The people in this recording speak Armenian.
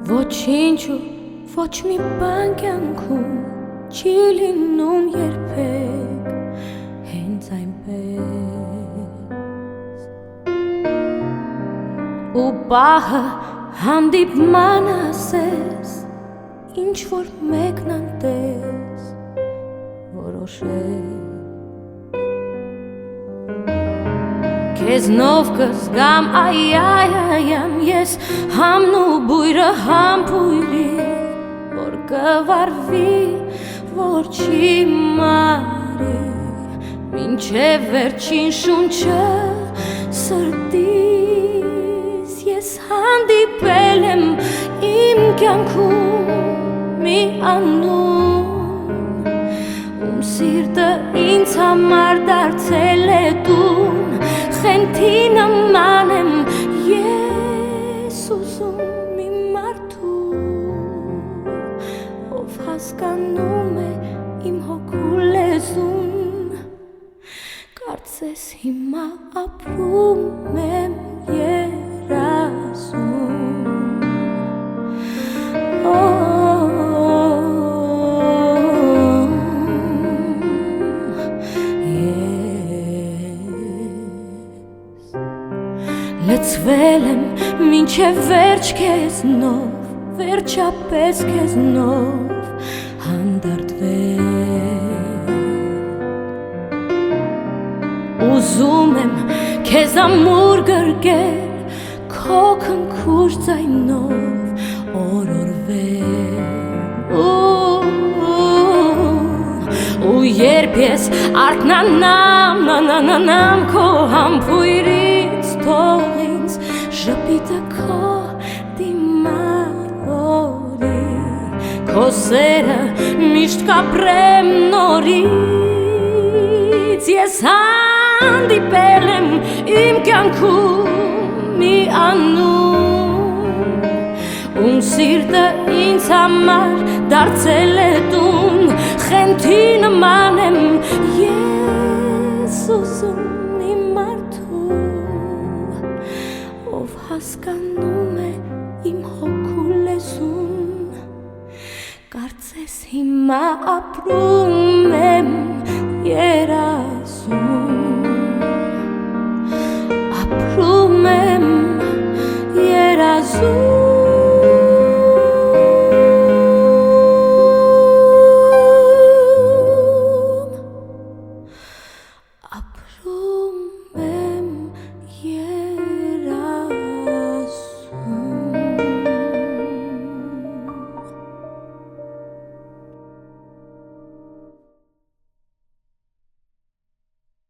Ոչինչ ու ոչ մի բան կյանքում չի լինում երբեք հենց այնպես ու պահը հանդիպման ասես ինչ որ մեկն անտես որոշես Քեզնով կզգամ այ-այ-այ-ամ ես համն ու բույրը համբույրի որ կվարվի որ չի մարի մինչև վերջին շունչը սրտիս ես հանդիպել եմ իմ կյանքում մի անուն ում սիրտը ինձ համար դարձել է տուն Խենթի նման եմ ես ուզում իմ մարդու ով հասկանում է իմ հոգու լեզուն կարծես հիմա ապրում եմ երազում Լցվել եմ մինչև վերջ քեզնով, վերջապես քեզնով հանդարտվել Ուզում եմ քեզ ամուր գրկել, քո քնքուշ ձայնով օրորվել Ու երբ ես արթնանամ քո համբույրից թող ինձ ժպիտը քո դիմավորի Քո սերը միշտ կապրեմ նորից Ես հանդիպել եմ իմ կյանքում մի անուն Ում սիրտը ինձ համար դարձել է տուն Խենթի նման եմ ես ուզում իմ մարդու Ով հասկանում է իմ հոգու լեզուն Կարծես հիմա ապրում եմ երազում Ապրում եմ երազում